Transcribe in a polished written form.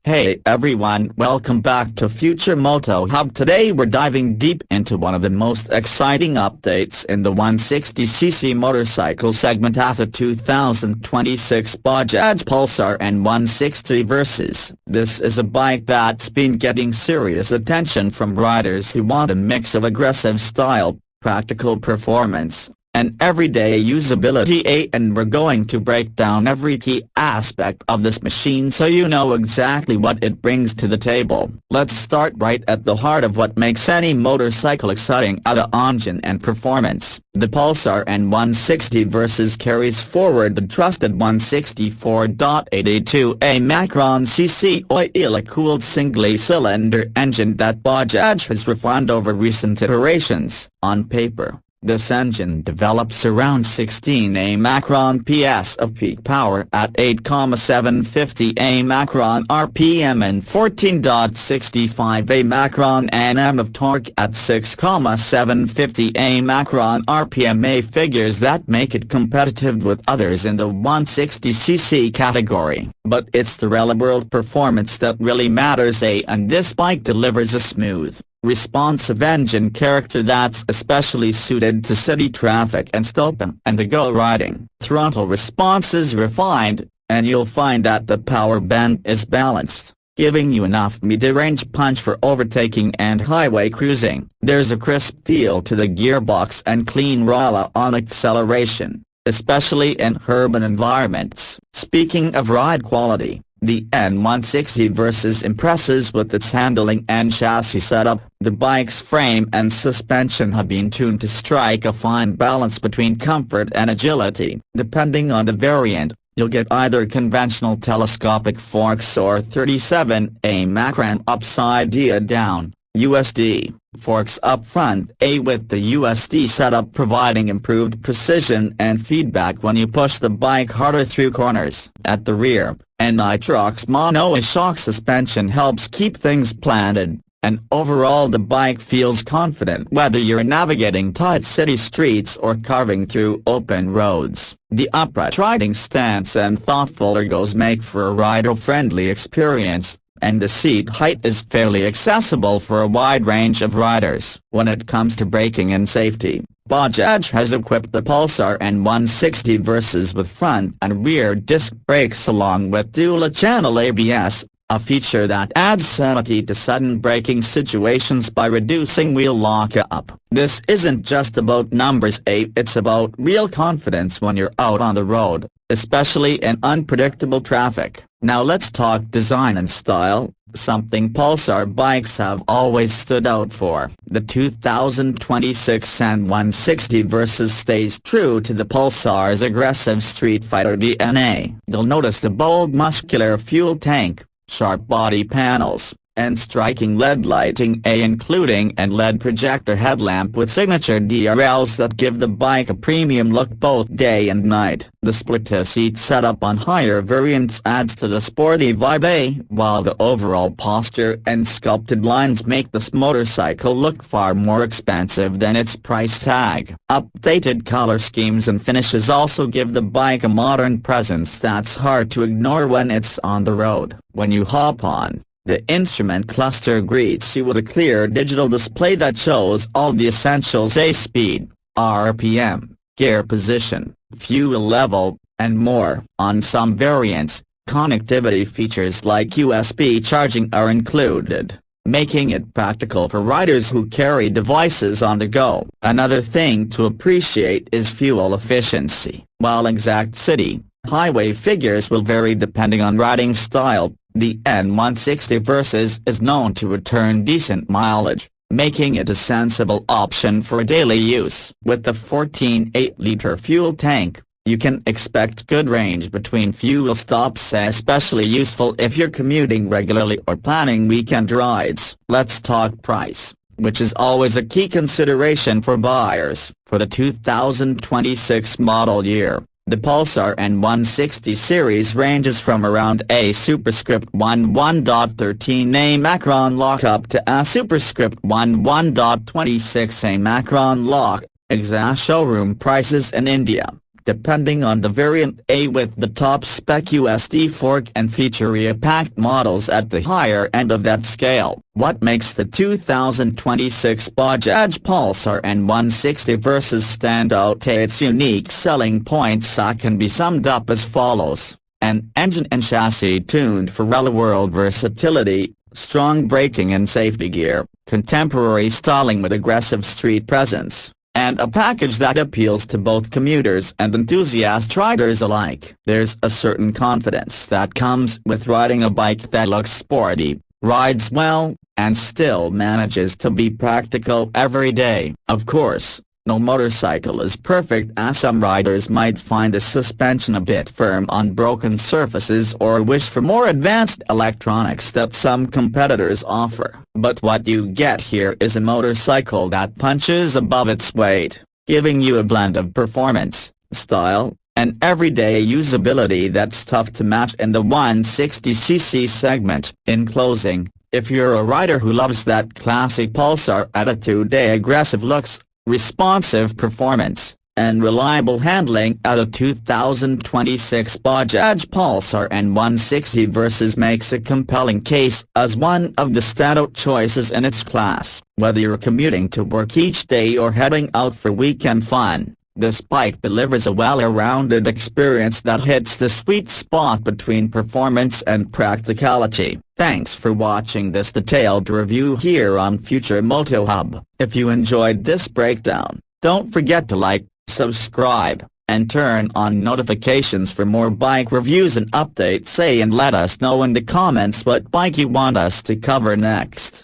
Hey everyone, welcome back to Future Moto Hub. Today we're diving deep into one of the most exciting updates in the 160cc motorcycle segment at the 2026 Bajaj Pulsar N160VS. This is a bike that's been getting serious attention from riders who want a mix of aggressive style, practical performance, and everyday usability, and we're going to break down every key aspect of this machine so you know exactly what it brings to the table. Let's start right at the heart of what makes any motorcycle exciting: the engine and performance. The Pulsar N160VS carries forward the trusted 164.882 Macron cc oil-cooled single-cylinder engine that Bajaj has refined over recent iterations. On paper, this engine develops around 16 Macron PS of peak power at 8,750 Macron RPM and 14.65 Macron Nm of torque at 6,750 Macron RPM, figures that make it competitive with others in the 160cc category. But it's the real-world performance that really matters, and this bike delivers a smooth, responsive engine character that's especially suited to city traffic and stop-and-go riding. Throttle response is refined, and you'll find that the power band is balanced, giving you enough mid-range punch for overtaking and highway cruising. There's a crisp feel to the gearbox and clean roll on acceleration, especially in urban environments. Speaking of ride quality, the N160VS impresses with its handling and chassis setup. The bike's frame and suspension have been tuned to strike a fine balance between comfort and agility. Depending on the variant, you'll get either conventional telescopic forks or 37 Macron upside-down USD forks up front, with the USD setup providing improved precision and feedback when you push the bike harder through corners. At the rear, Nitrox mono-shock suspension helps keep things planted, and overall the bike feels confident whether you're navigating tight city streets or carving through open roads. The upright riding stance and thoughtful ergos make for a rider-friendly experience, and the seat height is fairly accessible for a wide range of riders. When it comes to braking and safety, Bajaj has equipped the Pulsar N160VS with front and rear disc brakes along with dual-channel ABS, a feature that adds sanity to sudden braking situations by reducing wheel lock-up. This isn't just about numbers, it's about real confidence when you're out on the road, especially in unpredictable traffic. Now let's talk design and style, something Pulsar bikes have always stood out for. The 2026 N160VS stays true to the Pulsar's aggressive Streetfighter DNA. You'll notice the bold muscular fuel tank, sharp body panels, and striking LED lighting, including an LED projector headlamp with signature DRLs that give the bike a premium look both day and night. The split-seat setup on higher variants adds to the sporty vibe, while the overall posture and sculpted lines make this motorcycle look far more expensive than its price tag. Updated color schemes and finishes also give the bike a modern presence that's hard to ignore when it's on the road. When you hop on, the instrument cluster greets you with a clear digital display that shows all the essentials: speed, RPM, gear position, fuel level, and more. On some variants, connectivity features like USB charging are included, making it practical for riders who carry devices on the go. Another thing to appreciate is fuel efficiency. While exact city, highway figures will vary depending on riding style, the N160VS is known to return decent mileage, making it a sensible option for daily use. With the 14.8-liter fuel tank, you can expect good range between fuel stops, especially useful if you're commuting regularly or planning weekend rides. Let's talk price, which is always a key consideration for buyers. For the 2026 model year, the Pulsar N160 series ranges from around a superscript 11.13 Macron lock up to a superscript 11.26 Macron lock. Exact showroom prices in India, depending on the variant. A with the top spec USD fork and feature rear-packed models at the higher end of that scale. What makes the 2026 Bajaj Pulsar N160VS stand out? Its unique selling points can be summed up as follows: an engine and chassis tuned for real-world versatility, strong braking and safety gear, contemporary styling with aggressive street presence, and a package that appeals to both commuters and enthusiast riders alike. There's a certain confidence that comes with riding a bike that looks sporty, rides well, and still manages to be practical every day. Of course, no motorcycle is perfect, as some riders might find the suspension a bit firm on broken surfaces or wish for more advanced electronics that some competitors offer. But what you get here is a motorcycle that punches above its weight, giving you a blend of performance, style, and everyday usability that's tough to match in the 160cc segment. In closing, if you're a rider who loves that classic Pulsar attitude, aggressive looks, responsive performance, and reliable handling, the 2026 Bajaj Pulsar N160VS makes a compelling case as one of the standout choices in its class. Whether you're commuting to work each day or heading out for weekend fun, this bike delivers a well-rounded experience that hits the sweet spot between performance and practicality. Thanks for watching this detailed review here on Future Moto Hub. If you enjoyed this breakdown, don't forget to like, subscribe, and turn on notifications for more bike reviews and updates. And let us know in the comments what bike you want us to cover next.